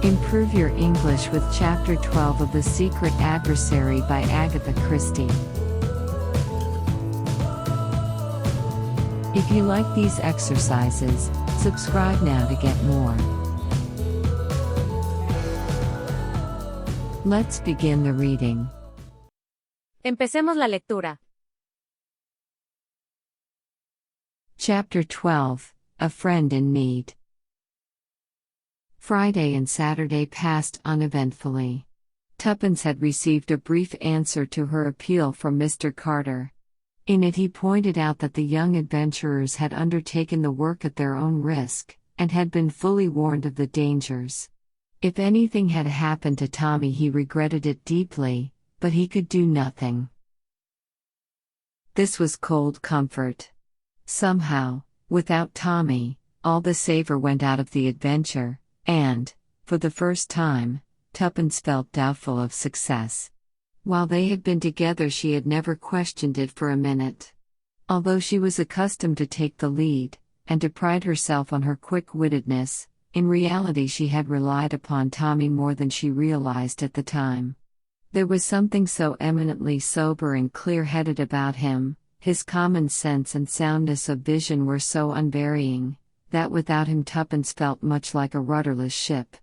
Improve your English with Chapter 12 of The Secret Adversary by Agatha Christie. If you like these exercises, subscribe now to get more. Let's begin the reading. Empecemos la lectura. Chapter 12, A Friend in Need. Friday and Saturday passed uneventfully. Tuppence had received a brief answer to her appeal from Mr. Carter. In it he pointed out that the young adventurers had undertaken the work at their own risk, and had been fully warned of the dangers. If anything had happened to Tommy he regretted it deeply, but he could do nothing. This was cold comfort. Somehow, without Tommy, all the savor went out of the adventure, and, for the first time, Tuppence felt doubtful of success. While they had been together she had never questioned it for a minute. Although she was accustomed to take the lead, and to pride herself on her quick-wittedness, in reality she had relied upon Tommy more than she realized at the time. There was something so eminently sober and clear-headed about him, his common sense and soundness of vision were so unvarying, that without him Tuppence felt much like a rudderless ship.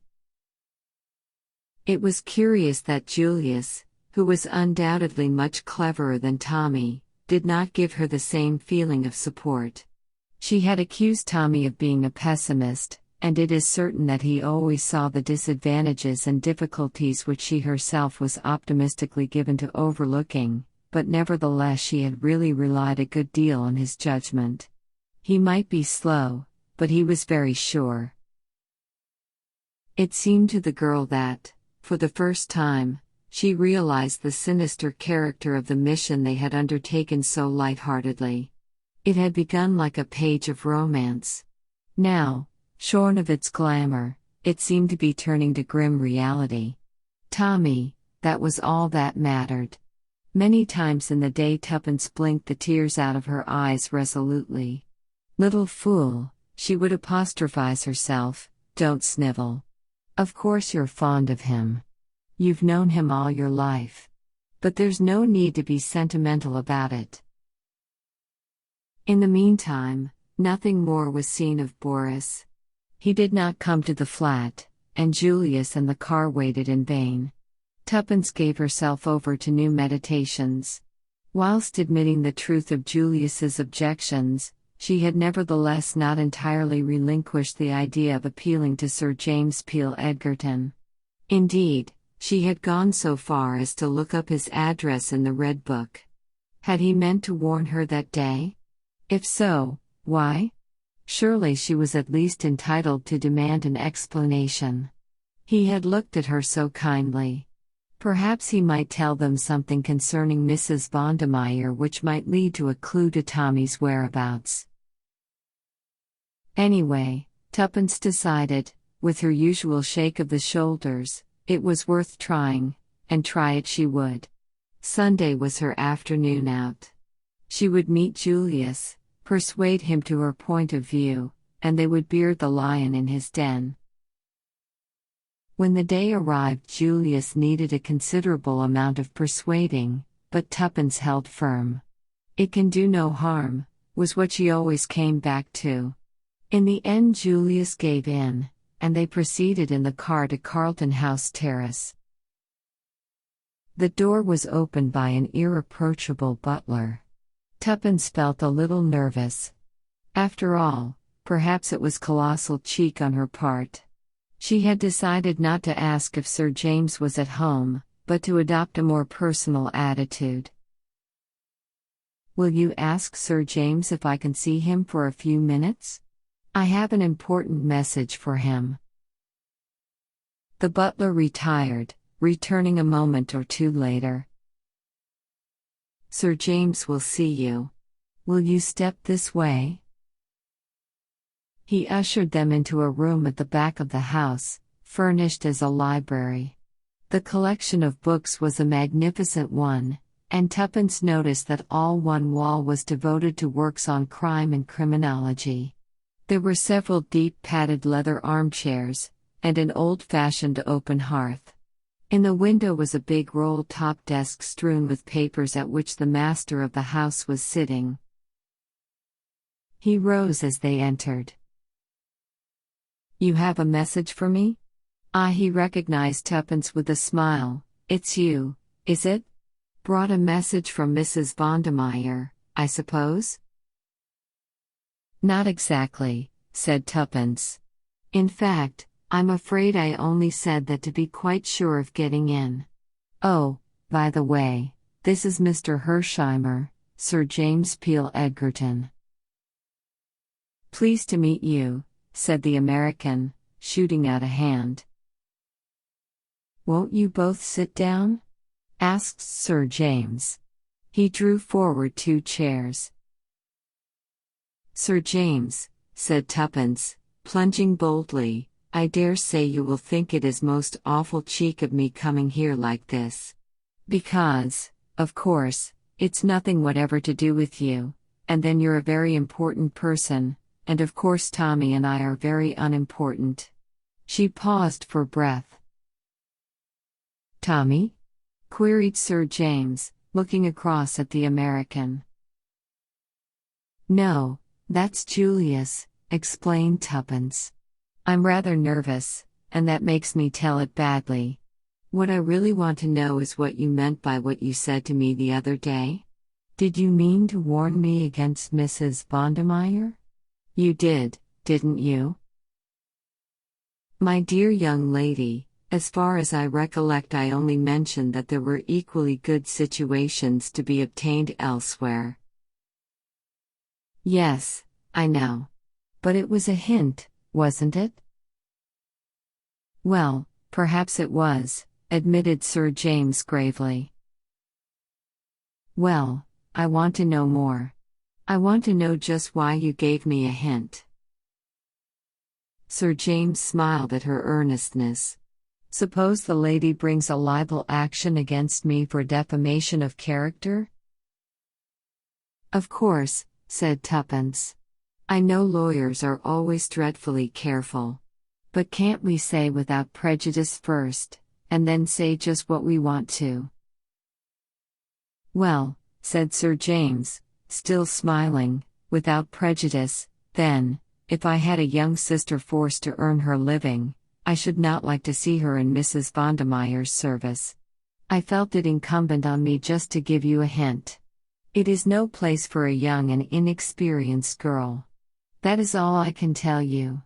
It was curious that Julius, who was undoubtedly much cleverer than Tommy, did not give her the same feeling of support. She had accused Tommy of being a pessimist, and it is certain that he always saw the disadvantages and difficulties which she herself was optimistically given to overlooking, but nevertheless she had really relied a good deal on his judgment. He might be slow, but he was very sure. It seemed to the girl that, for the first time, she realized the sinister character of the mission they had undertaken so light-heartedly. It had begun like a page of romance. Now, shorn of its glamour, it seemed to be turning to grim reality. Tommy, that was all that mattered. Many times in the day Tuppence blinked the tears out of her eyes resolutely. "Little fool," she would apostrophize herself, "don't snivel. Of course you're fond of him. You've known him all your life. But there's no need to be sentimental about it." In the meantime, nothing more was seen of Boris. He did not come to the flat, and Julius and the car waited in vain. Tuppence gave herself over to new meditations. Whilst admitting the truth of Julius's objections, she had nevertheless not entirely relinquished the idea of appealing to Sir James Peel Edgerton. Indeed, she had gone so far as to look up his address in the Red Book. Had he meant to warn her that day? If so, why? Surely she was at least entitled to demand an explanation. He had looked at her so kindly. Perhaps he might tell them something concerning Mrs. Vondermeyer which might lead to a clue to Tommy's whereabouts. Anyway, Tuppence decided, with her usual shake of the shoulders, it was worth trying, and try it she would. Sunday was her afternoon out. She would meet Julius, persuade him to her point of view, and they would beard the lion in his den. When the day arrived Julius needed a considerable amount of persuading, but Tuppence held firm. "It can do no harm," was what she always came back to. In the end Julius gave in, and they proceeded in the car to Carlton House Terrace. The door was opened by an irreproachable butler. Tuppence felt a little nervous. After all, perhaps it was colossal cheek on her part. She had decided not to ask if Sir James was at home, but to adopt a more personal attitude. "Will you ask Sir James if I can see him for a few minutes? I have an important message for him." The butler retired, returning a moment or two later. "Sir James will see you. Will you step this way?" He ushered them into a room at the back of the house, furnished as a library. The collection of books was a magnificent one, and Tuppence noticed that all one wall was devoted to works on crime and criminology. There were several deep padded leather armchairs, and an old-fashioned open hearth. In the window was a big roll-top desk strewn with papers at which the master of the house was sitting. He rose as they entered. "You have a message for me?" He recognized Tuppence with a smile. "It's you, is it? Brought a message from Mrs. Vondermeyer, I suppose?" "Not exactly," said Tuppence. "In fact, I'm afraid I only said that to be quite sure of getting in. Oh, by the way, this is Mr. Hersheimer, Sir James Peel Edgerton." "Pleased to meet you," said the American, shooting out a hand. "Won't you both sit down?" asked Sir James. He drew forward 2 chairs. "Sir James," said Tuppence, plunging boldly, "I dare say you will think it is most awful cheek of me coming here like this. Because, of course, it's nothing whatever to do with you, and then you're a very important person, and of course Tommy and I are very unimportant." She paused for breath. "Tommy?" queried Sir James, looking across at the American. "No, that's Julius," explained Tuppence. "I'm rather nervous, and that makes me tell it badly. What I really want to know is what you meant by what you said to me the other day. Did you mean to warn me against Mrs. Vondermeyer? You did, didn't you?" "My dear young lady, as far as I recollect, I only mentioned that there were equally good situations to be obtained elsewhere." "Yes, I know. But it was a hint, wasn't it?" "Well, perhaps it was," admitted Sir James gravely. "Well, I want to know more. I want to know just why you gave me a hint." Sir James smiled at her earnestness. "Suppose the lady brings a libel action against me for defamation of character?" "Of course," said Tuppence. "I know lawyers are always dreadfully careful. But can't we say without prejudice first, and then say just what we want to?" "Well," said Sir James, still smiling, "without prejudice, then, if I had a young sister forced to earn her living, I should not like to see her in Mrs. Vondermeyer's service. I felt it incumbent on me just to give you a hint. It is no place for a young and inexperienced girl. That is all I can tell you."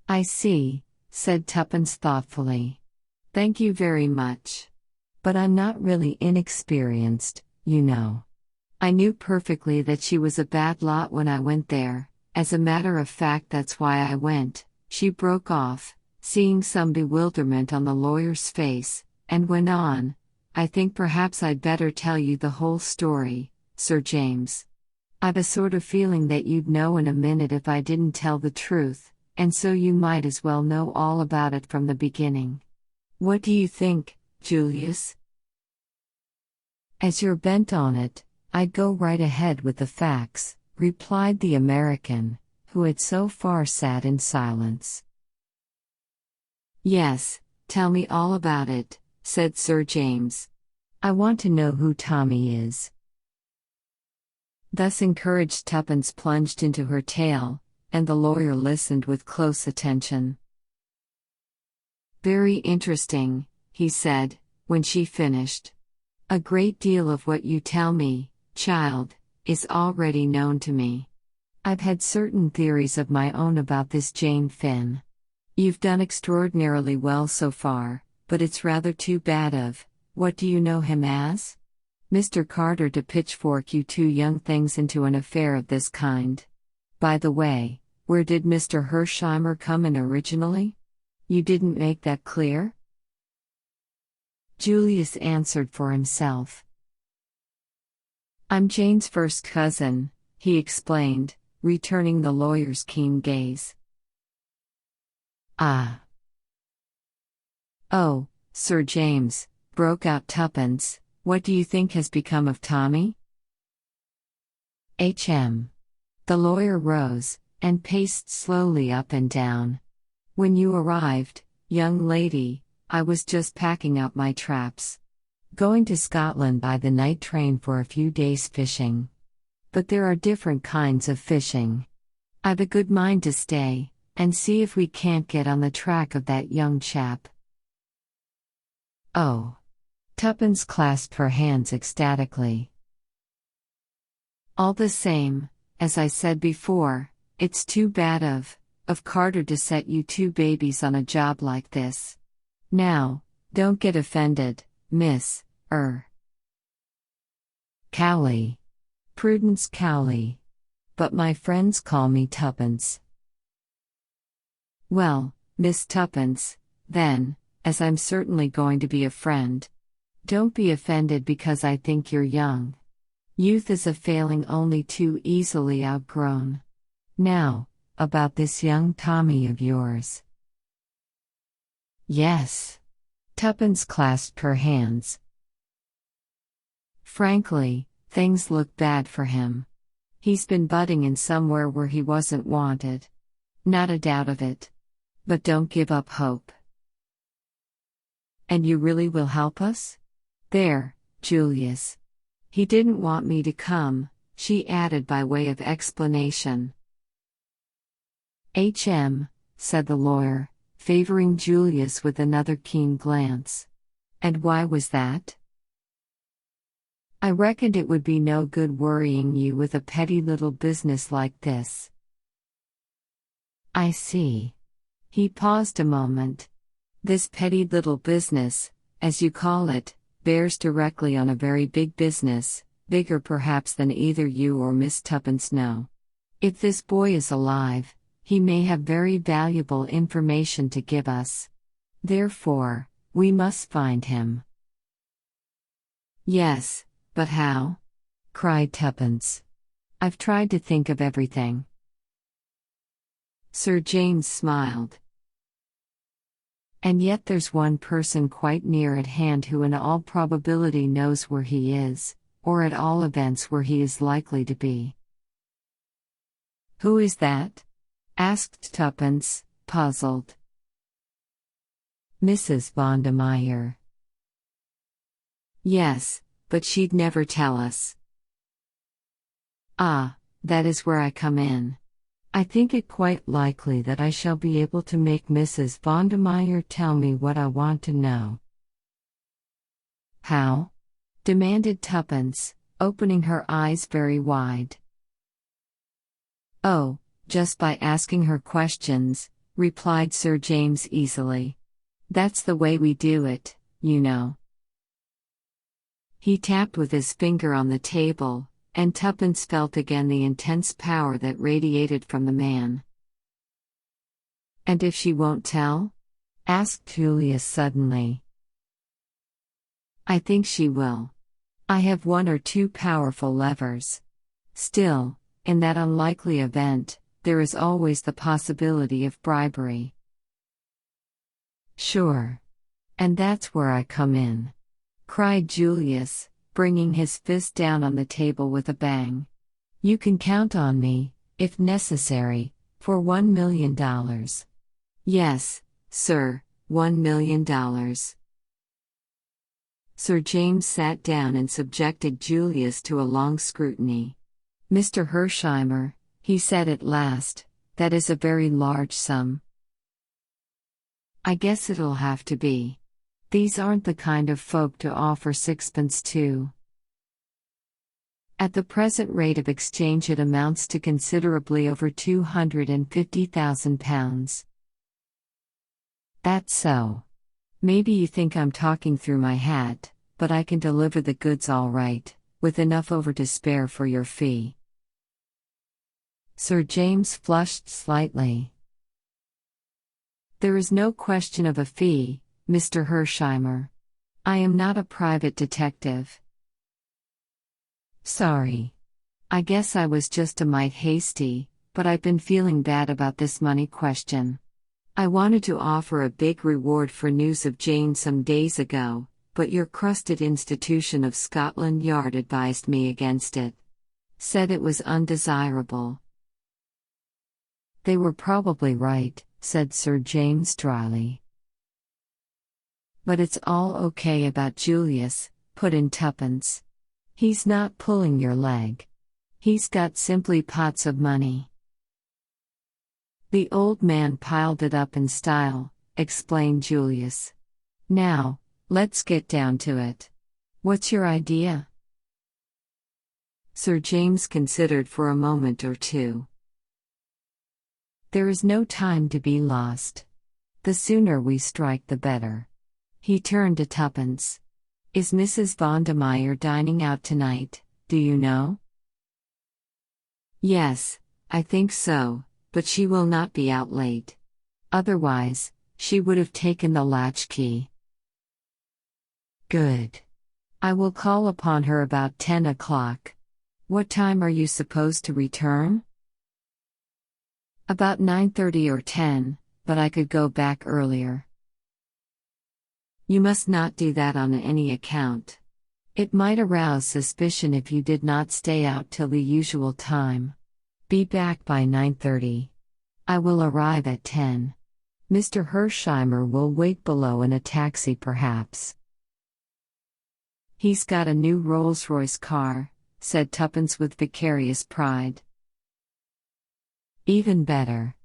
"I see," said Tuppence thoughtfully. "Thank you very much. But I'm not really inexperienced, you know. I knew perfectly that she was a bad lot when I went there. As a matter of fact, that's why I went." She broke off, seeing some bewilderment on the lawyer's face, and went on, "I think perhaps I'd better tell you the whole story, Sir James. I've a sort of feeling that you'd know in a minute if I didn't tell the truth, and so you might as well know all about it from the beginning. What do you think, Julius?" "As you're bent on it, I'd go right ahead with the facts," replied the American, who had so far sat in silence. "Yes, tell me all about it," said Sir James. "I want to know who Tommy is." Thus encouraged, Tuppence plunged into her tale, and the lawyer listened with close attention. "Very interesting," he said, when she finished. "A great deal of what you tell me, child, is already known to me. I've had certain theories of my own about this Jane Finn. You've done extraordinarily well so far, but it's rather too bad of, what do you know him as? Mr. Carter to pitchfork you 2 young things into an affair of this kind. By the way, where did Mr. Hersheimer come in originally? You didn't make that clear?" Julius answered for himself. "I'm Jane's first cousin," he explained, returning the lawyer's keen gaze. "Ah. Oh, Sir James," broke out Tuppence, "what do you think has become of Tommy?" The lawyer rose, and paced slowly up and down. When you arrived, young lady, I was just packing up my traps. Going to Scotland by the night train for a few days fishing. But there are different kinds of fishing. I've a good mind to stay, and see if we can't get on the track of that young chap. Oh. Tuppence clasped her hands ecstatically. All the same, as I said before, it's too bad of Carter to set you two babies on a job like this. Now, don't get offended, Miss Cowley. Prudence Cowley. But my friends call me Tuppence. Well, Miss Tuppence, then, as I'm certainly going to be a friend. Don't be offended because I think you're young. Youth is a failing only too easily outgrown. Now, about this young Tommy of yours. Yes. Tuppence clasped her hands. Frankly, things look bad for him. He's been butting in somewhere where he wasn't wanted. Not a doubt of it. But don't give up hope. And you really will help us? There, Julius. He didn't want me to come, she added by way of explanation. Said the lawyer, favoring Julius with another keen glance. And why was that? I reckoned it would be no good worrying you with a petty little business like this. I see. He paused a moment. This petty little business, as you call it, bears directly on a very big business, bigger perhaps than either you or Miss Tuppence know. If this boy is alive, he may have very valuable information to give us. Therefore, we must find him. Yes, but how? Cried Tuppence. I've tried to think of everything. Sir James smiled. And yet there's one person quite near at hand who in all probability knows where he is, or at all events where he is likely to be. Who is that? Asked Tuppence, puzzled. Mrs. Vondermeyer. Yes, but she'd never tell us. Ah, that is where I come in. I think it quite likely that I shall be able to make Mrs. Vondermeyer tell me what I want to know. How? Demanded Tuppence, opening her eyes very wide. Oh, just by asking her questions, replied Sir James easily. That's the way we do it, you know. He tapped with his finger on the table, and Tuppence felt again the intense power that radiated from the man. And if she won't tell? Asked Julius suddenly. I think she will. I have one or two powerful levers. Still, in that unlikely event, there is always the possibility of bribery. Sure. And that's where I come in. Cried Julius, bringing his fist down on the table with a bang. You can count on me, if necessary, for $1 million. Yes, sir, $1 million. Sir James sat down and subjected Julius to a long scrutiny. Mr. Hersheimer, he said at last, that is a very large sum. I guess it'll have to be. These aren't the kind of folk to offer sixpence to. At the present rate of exchange it amounts to considerably over £250,000. That's so. Maybe you think I'm talking through my hat, but I can deliver the goods all right, with enough over to spare for your fee. Sir James flushed slightly. There is no question of a fee, Mr. Hersheimer. I am not a private detective. Sorry. I guess I was just a mite hasty, but I've been feeling bad about this money question. I wanted to offer a big reward for news of Jane some days ago, but your crusted institution of Scotland Yard advised me against it. Said it was undesirable. They were probably right, said Sir James dryly. But it's all okay about Julius, put in Tuppence. He's not pulling your leg. He's got simply pots of money. The old man piled it up in style, explained Julius. Now, let's get down to it. What's your idea? Sir James considered for a moment or two. There is no time to be lost. The sooner we strike the better. He turned to Tuppence. Is Mrs. Vondermeyer dining out tonight, do you know? Yes, I think so, but she will not be out late. Otherwise, she would have taken the latchkey. Good. I will call upon her about 10 o'clock. What time are you supposed to return? About 9:30 or 10, but I could go back earlier. You must not do that on any account. It might arouse suspicion if you did not stay out till the usual time. Be back by 9:30. I will arrive at 10. Mr. Hersheimer will wait below in a taxi perhaps. He's got a new Rolls-Royce car, said Tuppence with vicarious pride. Even better.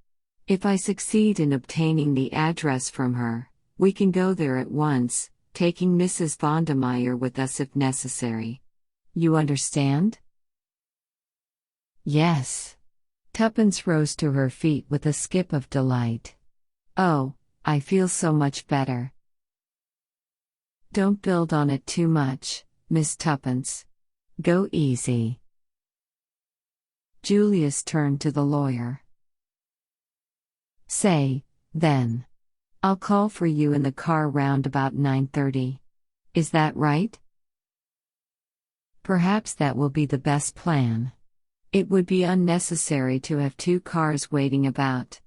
If I succeed in obtaining the address from her, we can go there at once, taking Mrs. Vondermeyer with us if necessary. You understand? Yes. Tuppence rose to her feet with a skip of delight. Oh, I feel so much better. Don't build on it too much, Miss Tuppence. Go easy. Julius turned to the lawyer. Say, then. I'll call for you in the car round about 9:30. Is that right? Perhaps that will be the best plan. It would be unnecessary to have two cars waiting about.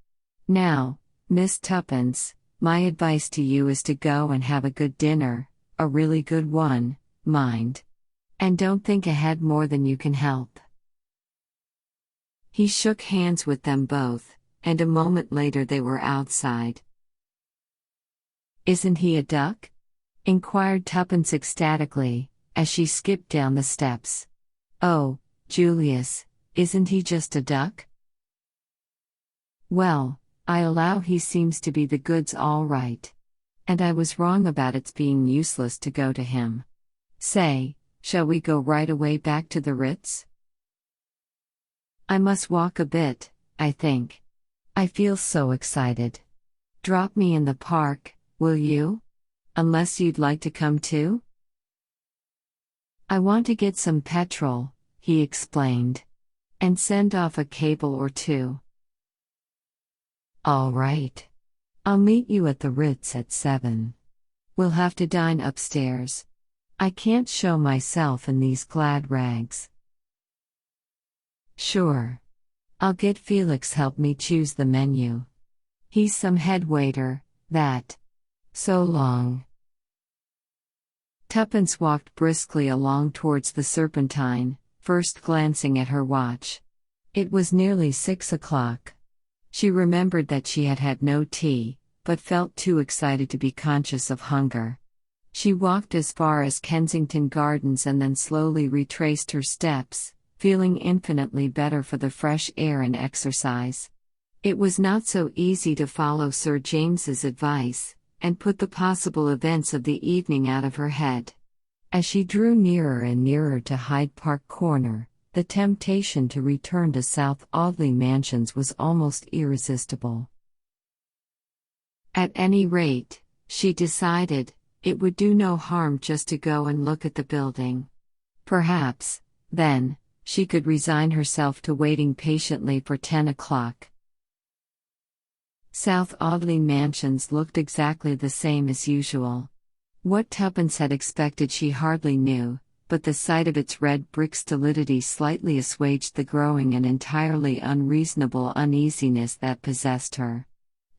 Now, Miss Tuppence, my advice to you is to go and have a good dinner, a really good one, mind. And don't think ahead more than you can help. He shook hands with them both, and a moment later they were outside. Isn't he a duck? Inquired Tuppence ecstatically, as she skipped down the steps. Oh, Julius, isn't he just a duck? Well, I allow he seems to be the goods all right. And I was wrong about its being useless to go to him. Say, shall we go right away back to the Ritz? I must walk a bit, I think. I feel so excited. Drop me in the park, will you? Unless you'd like to come too? I want to get some petrol, he explained. And send off a cable or two. All right. I'll meet you at the Ritz at 7. We'll have to dine upstairs. I can't show myself in these glad rags. Sure. I'll get Felix help me choose the menu. He's some head waiter, that. So long. Tuppence walked briskly along towards the Serpentine, first glancing at her watch. It was nearly 6 o'clock. She remembered that she had had no tea, but felt too excited to be conscious of hunger. She walked as far as Kensington Gardens and then slowly retraced her steps, feeling infinitely better for the fresh air and exercise. It was not so easy to follow Sir James's advice, and put the possible events of the evening out of her head. As she drew nearer and nearer to Hyde Park Corner, the temptation to return to South Audley Mansions was almost irresistible. At any rate, she decided, it would do no harm just to go and look at the building. Perhaps, then, she could resign herself to waiting patiently for 10 o'clock. South Audley Mansions looked exactly the same as usual. What Tuppence had expected she hardly knew, but the sight of its red brick stolidity slightly assuaged the growing and entirely unreasonable uneasiness that possessed her.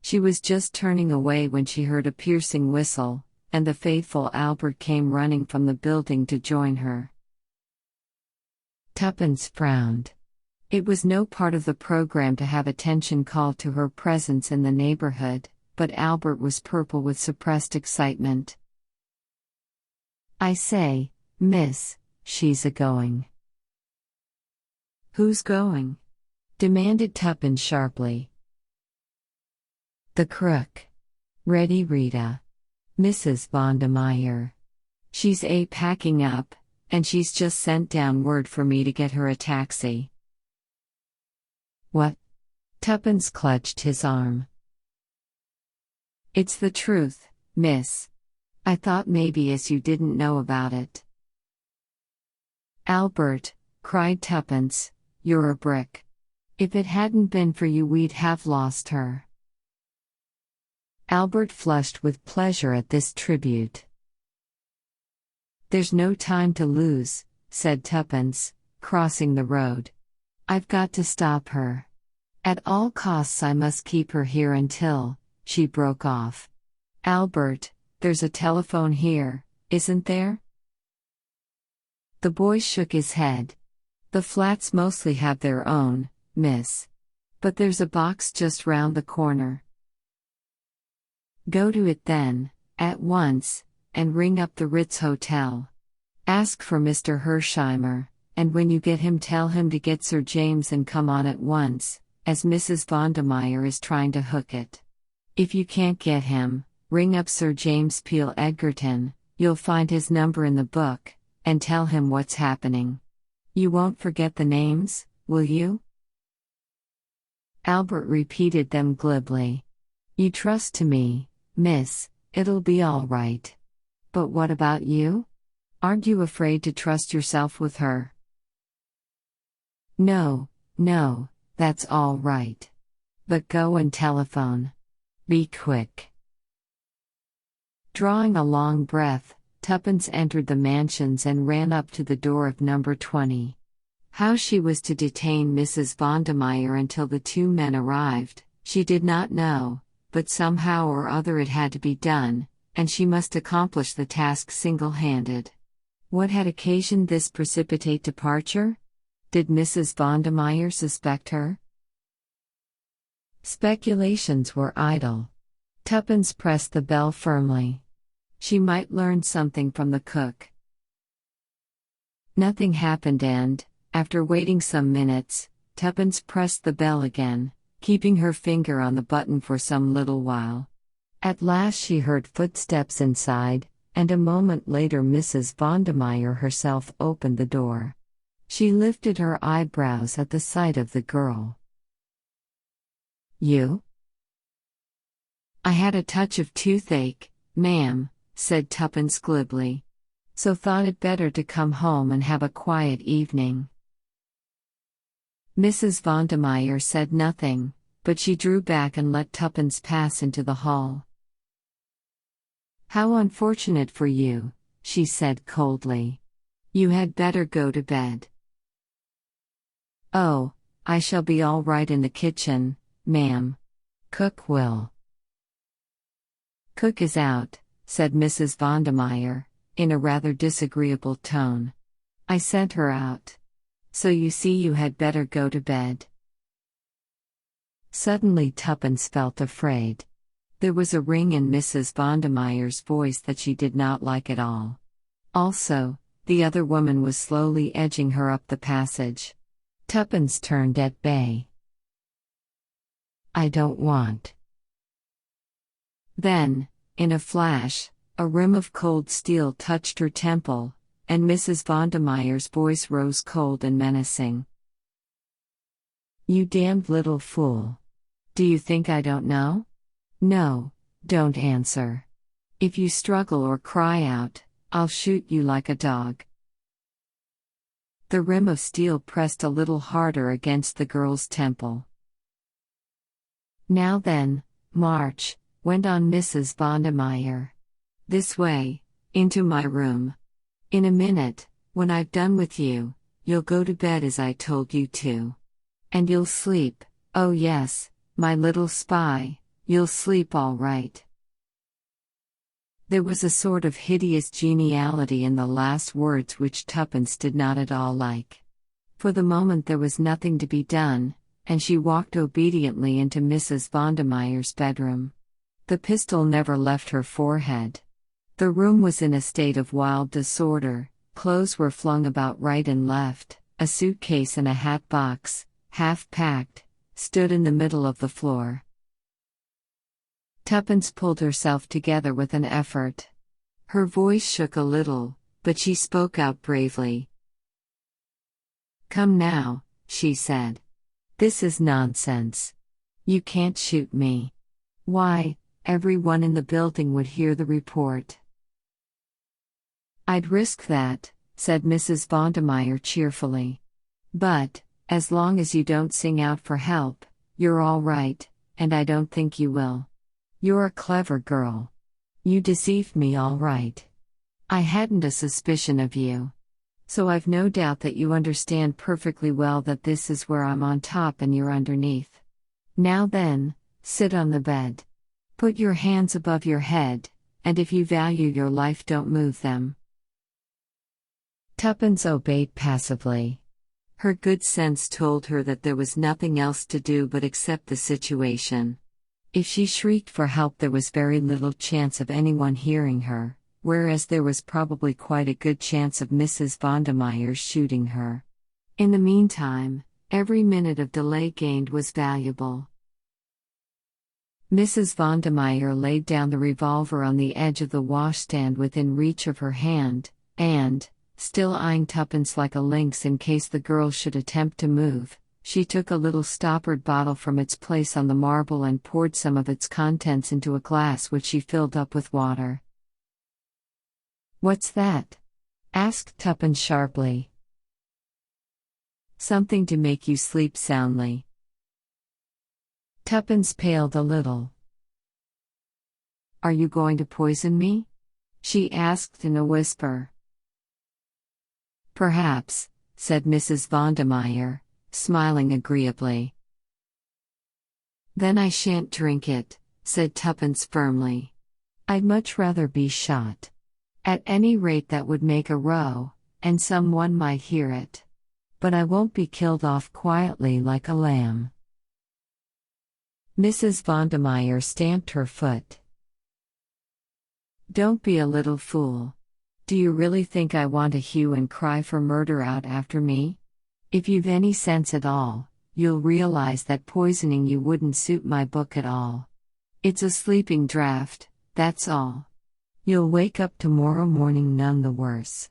She was just turning away when she heard a piercing whistle, and the faithful Albert came running from the building to join her. Tuppence frowned. It was no part of the program to have attention called to her presence in the neighborhood, but Albert was purple with suppressed excitement. "I say, miss, she's a-going." "Who's going?" demanded Tuppence sharply. "The crook. Ready, Rita. Mrs. Vondermeyer. She's packing up, and she's just sent down word for me to get her a taxi." "What?" Tuppence clutched his arm. "It's the truth, miss. I thought maybe as you didn't know about it." "Albert," cried Tuppence, "you're a brick. If it hadn't been for you we'd have lost her." Albert flushed with pleasure at this tribute. "There's no time to lose," said Tuppence, crossing the road. "I've got to stop her. At all costs I must keep her here until—" She broke off. "Albert, there's a telephone here, isn't there?" The boy shook his head. "The flats mostly have their own, miss. But there's a box just round the corner." "Go to it then, at once, and ring up the Ritz Hotel. Ask for Mr. Hersheimer, and when you get him tell him to get Sir James and come on at once, as Mrs. Vondermeyer is trying to hook it. If you can't get him, ring up Sir James Peel Edgerton, you'll find his number in the book, and tell him what's happening. You won't forget the names, will you?" Albert repeated them glibly. "You trust to me, miss, it'll be all right. But what about you? Aren't you afraid to trust yourself with her?" No, that's all right. But go and telephone. Be quick." Drawing a long breath, Tuppence entered the mansions and ran up to the door of number 20. How she was to detain Mrs. Vondermeyer until the two men arrived, she did not know, but somehow or other it had to be done, and she must accomplish the task single-handed. What had occasioned this precipitate departure? Did Mrs. Vondermeyer suspect her? Speculations were idle. Tuppence pressed the bell firmly. She might learn something from the cook. Nothing happened and, after waiting some minutes, Tuppence pressed the bell again, keeping her finger on the button for some little while. At last she heard footsteps inside, and a moment later Mrs. Vondermeyer herself opened the door. She lifted her eyebrows at the sight of the girl. "You?" "I had a touch of toothache, ma'am," said Tuppence glibly. "So thought it better to come home and have a quiet evening." Mrs. Vondermeyer said nothing, but she drew back and let Tuppence pass into the hall. "How unfortunate for you," she said coldly. "You had better go to bed." "Oh, I shall be all right in the kitchen, ma'am. Cook will." "Cook is out," said Mrs. Vondermeyer, in a rather disagreeable tone. "I sent her out. So you see you had better go to bed." Suddenly Tuppence felt afraid. There was a ring in Mrs. Vondermeyer's voice that she did not like at all. Also, the other woman was slowly edging her up the passage. Tuppence turned at bay. "I don't want." Then, in a flash, a rim of cold steel touched her temple, and Mrs. Vondermeyer's voice rose cold and menacing. "You damned little fool. Do you think I don't know? No, don't answer. If you struggle or cry out, I'll shoot you like a dog." The rim of steel pressed a little harder against the girl's temple. "Now then, march," went on Mrs. Vondermeyer. "This way, into my room. In a minute, when I've done with you, you'll go to bed as I told you to. And you'll sleep, oh yes, my little spy, you'll sleep all right." There was a sort of hideous geniality in the last words which Tuppence did not at all like. For the moment there was nothing to be done, and she walked obediently into Mrs. Vondermeyer's bedroom. The pistol never left her forehead. The room was in a state of wild disorder, clothes were flung about right and left, a suitcase and a hat box, half packed, stood in the middle of the floor. Tuppence pulled herself together with an effort. Her voice shook a little, but she spoke out bravely. "Come now," she said. "This is nonsense. You can't shoot me. Why, everyone in the building would hear the report." "I'd risk that," said Mrs. Vondermeyer cheerfully. "But, as long as you don't sing out for help, you're all right, and I don't think you will. You're a clever girl. You deceived me all right. I hadn't a suspicion of you. So I've no doubt that you understand perfectly well that this is where I'm on top and you're underneath. Now then, sit on the bed. Put your hands above your head, and if you value your life, don't move them." Tuppence obeyed passively. Her good sense told her that there was nothing else to do but accept the situation. If she shrieked for help, there was very little chance of anyone hearing her, whereas there was probably quite a good chance of Mrs. Vondermeyer shooting her. In the meantime, every minute of delay gained was valuable. Mrs. Vondermeyer laid down the revolver on the edge of the washstand within reach of her hand, and, still eyeing Tuppence like a lynx in case the girl should attempt to move, she took a little stoppered bottle from its place on the marble and poured some of its contents into a glass which she filled up with water. "What's that?" asked Tuppence sharply. "Something to make you sleep soundly." Tuppence paled a little. "Are you going to poison me?" she asked in a whisper. "Perhaps," said Mrs. Vondermeyer, smiling agreeably. "Then I shan't drink it," said Tuppence firmly. "I'd much rather be shot. At any rate that would make a row, and someone might hear it. But I won't be killed off quietly like a lamb." Mrs. Vondermeyer stamped her foot. "Don't be a little fool. Do you really think I want a hue and cry for murder out after me? If you've any sense at all, you'll realize that poisoning you wouldn't suit my book at all. It's a sleeping draught, that's all. You'll wake up tomorrow morning none the worse.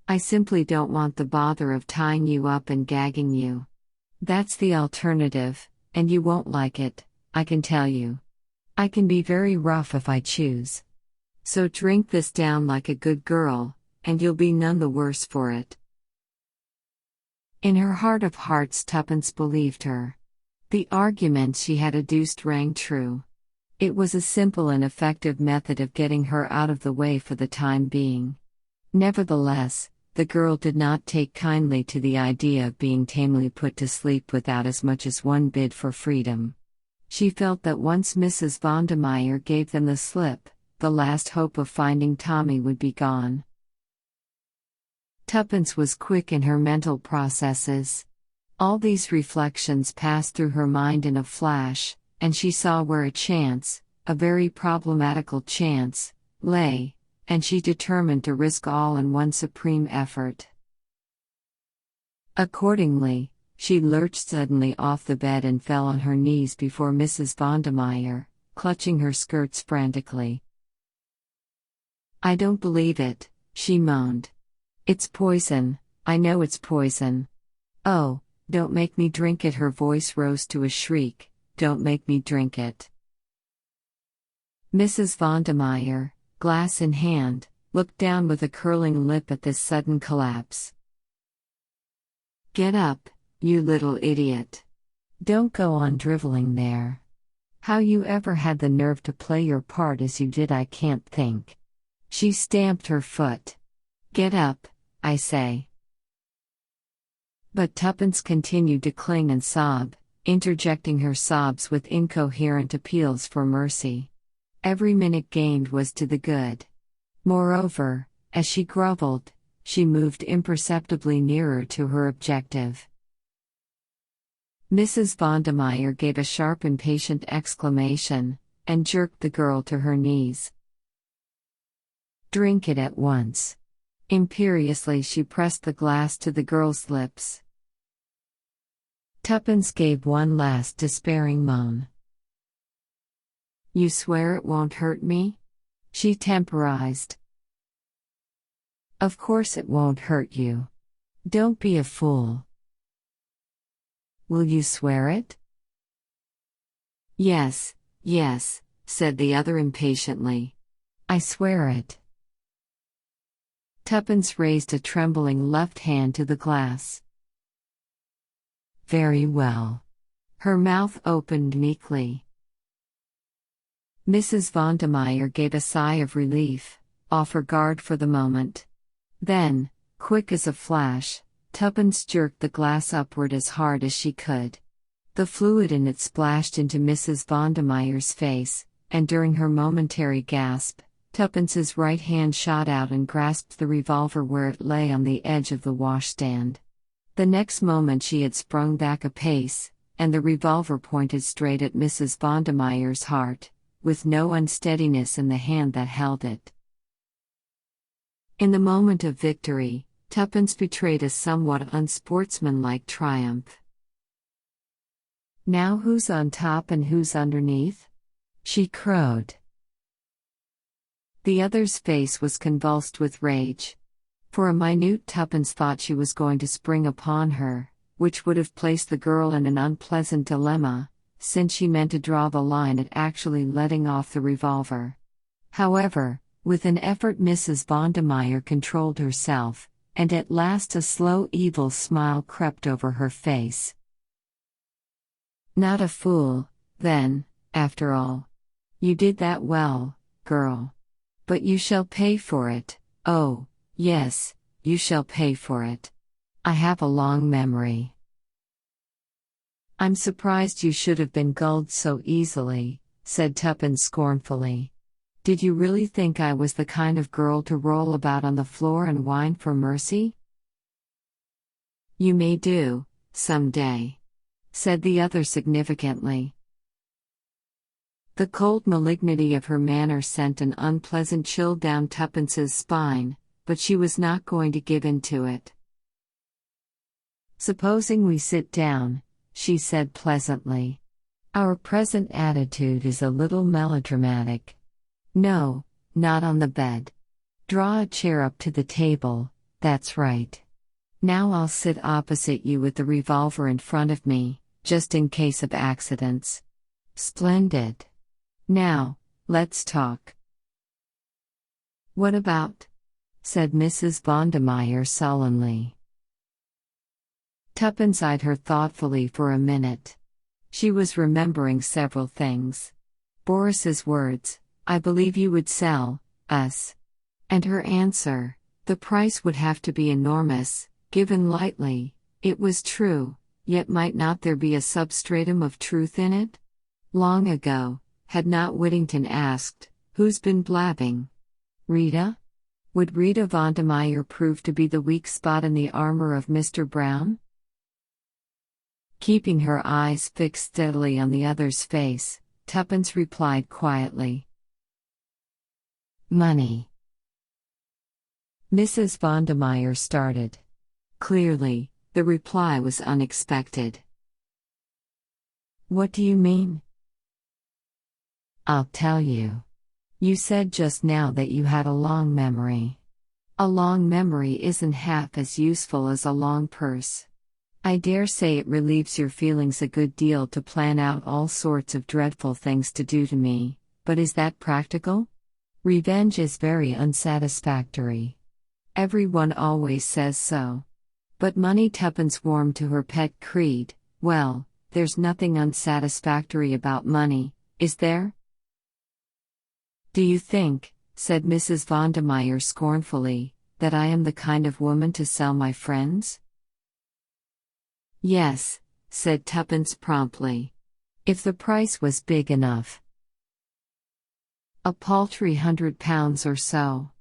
I simply don't want the bother of tying you up and gagging you. That's the alternative, and you won't like it, I can tell you. I can be very rough if I choose. So drink this down like a good girl, and you'll be none the worse for it." In her heart of hearts, Tuppence believed her. The argument she had adduced rang true. It was a simple and effective method of getting her out of the way for the time being. Nevertheless, the girl did not take kindly to the idea of being tamely put to sleep without as much as one bid for freedom. She felt that once Mrs. Vondermeyer gave them the slip, the last hope of finding Tommy would be gone. Tuppence was quick in her mental processes. All these reflections passed through her mind in a flash, and she saw where a chance, a very problematical chance, lay, and she determined to risk all in one supreme effort. Accordingly, she lurched suddenly off the bed and fell on her knees before Mrs. Vondermeyer, clutching her skirts frantically. "I don't believe it," she moaned. "It's poison, I know it's poison. Oh, don't make me drink it." Her voice rose to a shriek. "Don't make me drink it." Mrs. Vondermeyer, glass in hand, looked down with a curling lip at this sudden collapse. "Get up, you little idiot. Don't go on driveling there. How you ever had the nerve to play your part as you did I can't think." She stamped her foot. "Get up, I say." But Tuppence continued to cling and sob, interjecting her sobs with incoherent appeals for mercy. Every minute gained was to the good. Moreover, as she groveled, she moved imperceptibly nearer to her objective. Mrs. Vondermeyer gave a sharp, impatient exclamation, and jerked the girl to her knees. "Drink it at once." Imperiously she pressed the glass to the girl's lips. Tuppence gave one last despairing moan. "You swear it won't hurt me?" she temporized. "Of course it won't hurt you. Don't be a fool." "Will you swear it?" Yes, said the other impatiently. "I swear it." Tuppence raised a trembling left hand to the glass. "Very well." Her mouth opened meekly. Mrs. Vondermeyer gave a sigh of relief, off her guard for the moment. Then, quick as a flash, Tuppence jerked the glass upward as hard as she could. The fluid in it splashed into Mrs. Vondermeyer's face, and during her momentary gasp, Tuppence's right hand shot out and grasped the revolver where it lay on the edge of the washstand. The next moment she had sprung back a pace, and the revolver pointed straight at Mrs. Vondermeyer's heart, with no unsteadiness in the hand that held it. In the moment of victory, Tuppence betrayed a somewhat unsportsmanlike triumph. "Now who's on top and who's underneath?" she crowed. The other's face was convulsed with rage. For a minute Tuppence thought she was going to spring upon her, which would have placed the girl in an unpleasant dilemma, since she meant to draw the line at actually letting off the revolver. However, with an effort Mrs. Vondermeyer controlled herself, and at last a slow evil smile crept over her face. "Not a fool, then, after all. You did that well, girl. But you shall pay for it. Oh, yes, you shall pay for it. I have a long memory." "I'm surprised you should have been gulled so easily," said Tuppence scornfully. "Did you really think I was the kind of girl to roll about on the floor and whine for mercy?" "You may do, some day," said the other significantly. The cold malignity of her manner sent an unpleasant chill down Tuppence's spine, but she was not going to give in to it. "Supposing we sit down," she said pleasantly. "Our present attitude is a little melodramatic. No, not on the bed. Draw a chair up to the table, that's right. Now I'll sit opposite you with the revolver in front of me, just in case of accidents. Splendid. Now, let's talk." "What about?" said Mrs. Vondermeyer sullenly. Tuppence eyed her thoughtfully for a minute. She was remembering several things. Boris's words, "I believe you would sell us." And her answer, "The price would have to be enormous, given lightly." It was true, yet might not there be a substratum of truth in it? Long ago, had not Whittington asked, "Who's been blabbing? Rita?" Would Rita Vondermeyer prove to be the weak spot in the armor of Mr. Brown? Keeping her eyes fixed steadily on the other's face, Tuppence replied quietly, "Money." Mrs. Vondermeyer started. Clearly, the reply was unexpected. "What do you mean?" "I'll tell you. You said just now that you had a long memory. A long memory isn't half as useful as a long purse. I dare say it relieves your feelings a good deal to plan out all sorts of dreadful things to do to me, but is that practical? Revenge is very unsatisfactory. Everyone always says so. But money." Tuppence warmed to her pet creed. "Well, there's nothing unsatisfactory about money, is there?" "Do you think," said Mrs. Vondermeyer scornfully, "that I am the kind of woman to sell my friends?" "Yes," said Tuppence promptly. "If the price was big enough. A paltry £100 or so."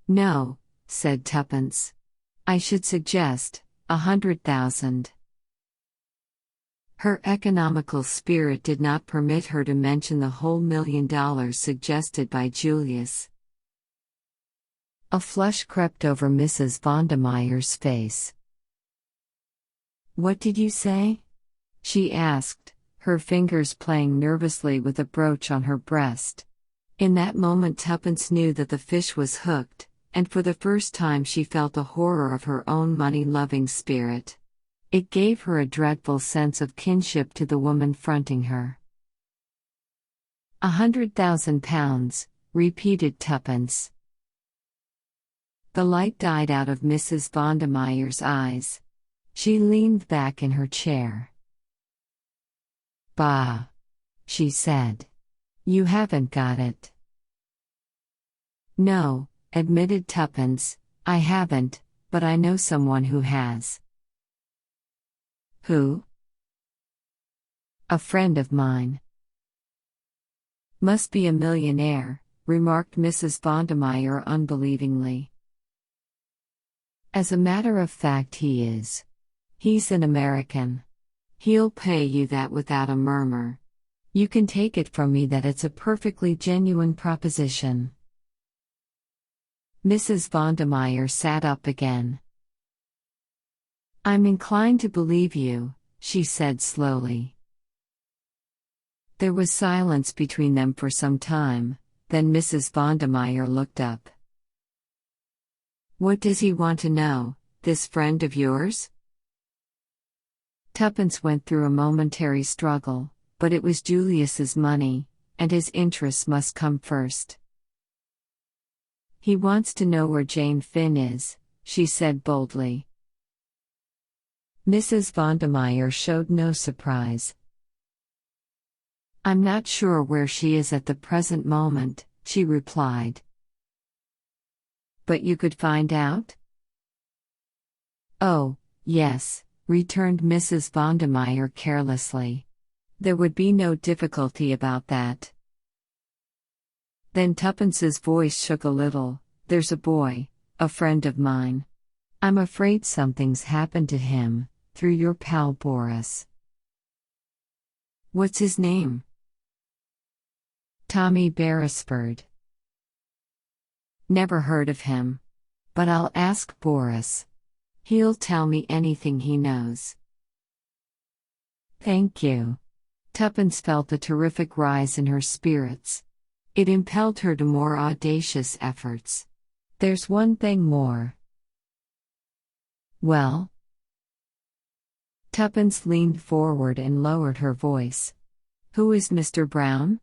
"No," said Tuppence. "I should suggest 100,000. Her economical spirit did not permit her to mention the whole $1,000,000 suggested by Julius. A flush crept over Mrs. Vondermeyer's face. "What did you say?" she asked, her fingers playing nervously with a brooch on her breast. In that moment Tuppence knew that the fish was hooked, and for the first time she felt a horror of her own money-loving spirit. It gave her a dreadful sense of kinship to the woman fronting her. £100,000, repeated Tuppence. The light died out of Mrs. Vondermeyer's eyes. She leaned back in her chair. "Bah!" she said. "You haven't got it." "No," admitted Tuppence, "I haven't, but I know someone who has." "Who?" "A friend of mine." "Must be a millionaire," remarked Mrs. Vondermeyer unbelievingly. "As a matter of fact he is. He's an American. He'll pay you that without a murmur. You can take it from me that it's a perfectly genuine proposition." Mrs. Vondermeyer sat up again. "I'm inclined to believe you," she said slowly. There was silence between them for some time, then Mrs. Vondermeyer looked up. "What does he want to know, this friend of yours?" Tuppence went through a momentary struggle, but it was Julius's money, and his interests must come first. "He wants to know where Jane Finn is," she said boldly. Mrs. Vondermeyer showed no surprise. "I'm not sure where she is at the present moment," she replied. "But you could find out?" "Oh, yes," returned Mrs. Vondermeyer carelessly. "There would be no difficulty about that." Then Tuppence's voice shook a little. "There's a boy, a friend of mine. I'm afraid something's happened to him, through your pal Boris." "What's his name?" "Tommy Beresford." "Never heard of him. But I'll ask Boris. He'll tell me anything he knows." "Thank you." Tuppence felt a terrific rise in her spirits. It impelled her to more audacious efforts. "There's one thing more." "Well?" Tuppence leaned forward and lowered her voice. "Who is Mr. Brown?"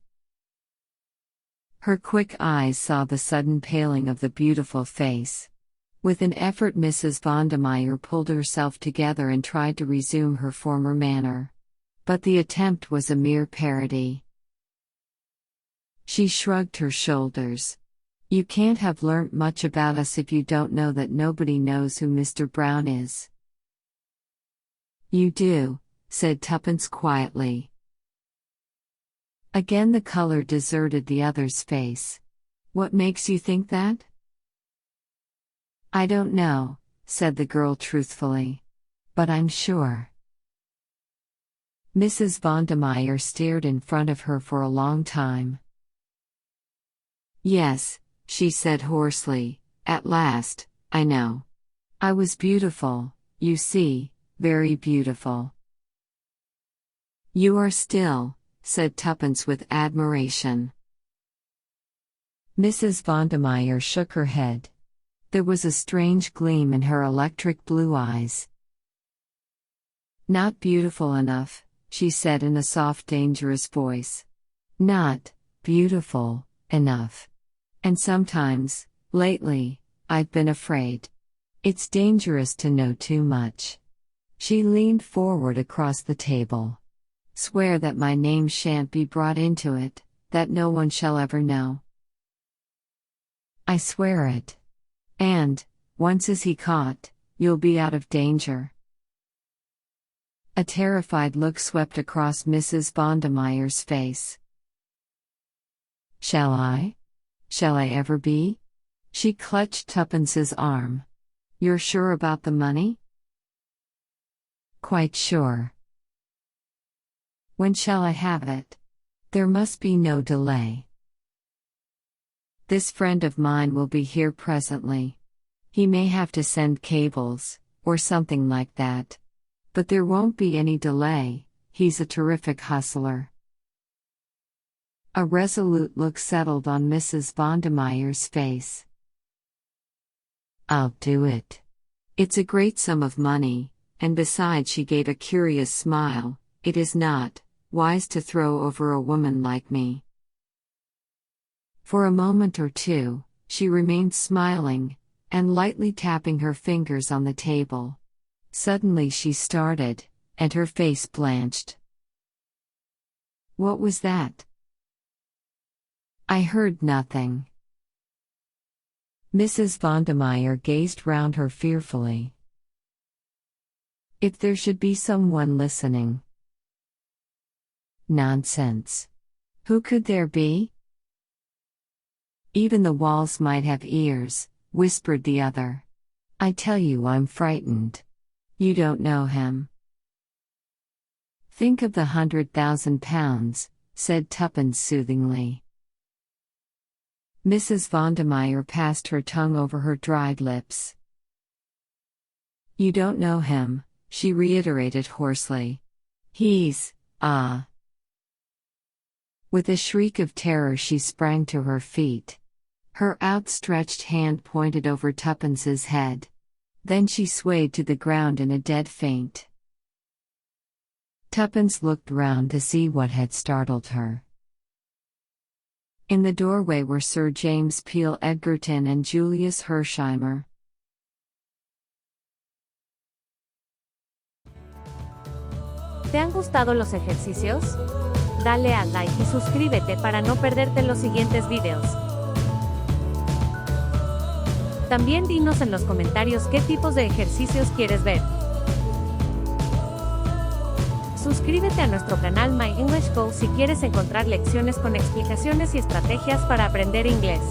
Her quick eyes saw the sudden paling of the beautiful face. With an effort Mrs. Vondermeyer pulled herself together and tried to resume her former manner. But the attempt was a mere parody. She shrugged her shoulders. "You can't have learnt much about us if you don't know that nobody knows who Mr. Brown is." "You do," said Tuppence quietly. Again the color deserted the other's face. "What makes you think that?" "I don't know," said the girl truthfully. "But I'm sure." Mrs. Vondermeyer stared in front of her for a long time. "Yes," she said hoarsely, "at last, I know. I was beautiful, you see, very beautiful." "You are still," said Tuppence with admiration. Mrs. Vondermeyer shook her head. There was a strange gleam in her electric blue eyes. "Not beautiful enough," she said in a soft, dangerous voice. "Not beautiful enough. And sometimes, lately, I've been afraid. It's dangerous to know too much." She leaned forward across the table. "Swear that my name shan't be brought into it, that no one shall ever know." "I swear it. And, once is he caught, you'll be out of danger." A terrified look swept across Mrs. Vondermeyer's face. "Shall I? Shall I ever be?" She clutched Tuppence's arm. "You're sure about the money?" "Quite sure." When shall I have it? There must be no delay. This friend of mine will be here presently. He may have to send cables, or something like that. But there won't be any delay, he's a terrific hustler. A resolute look settled on Mrs. Vondermeyer's face. I'll do it. It's a great sum of money, and besides, she gave a curious smile, it is not wise to throw over a woman like me. For a moment or two, she remained smiling, and lightly tapping her fingers on the table. Suddenly she started, and her face blanched. What was that? I heard nothing. Mrs. Vondermeyer gazed round her fearfully. If there should be someone listening. Nonsense. Who could there be? Even the walls might have ears, whispered the other. I tell you, I'm frightened. You don't know him. Think of the £100,000, said Tuppence soothingly. Mrs. Vondermeyer passed her tongue over her dried lips. You don't know him, she reiterated hoarsely. He's, With a shriek of terror she sprang to her feet. Her outstretched hand pointed over Tuppence's head. Then she swayed to the ground in a dead faint. Tuppence looked round to see what had startled her. In the doorway were Sir James Peel Edgerton and Julius Hersheimer. ¿Te han gustado los ejercicios? Dale a like y suscríbete para no perderte los siguientes videos. También dinos en los comentarios qué tipos de ejercicios quieres ver. Suscríbete a nuestro canal My English Go si quieres encontrar lecciones con explicaciones y estrategias para aprender inglés.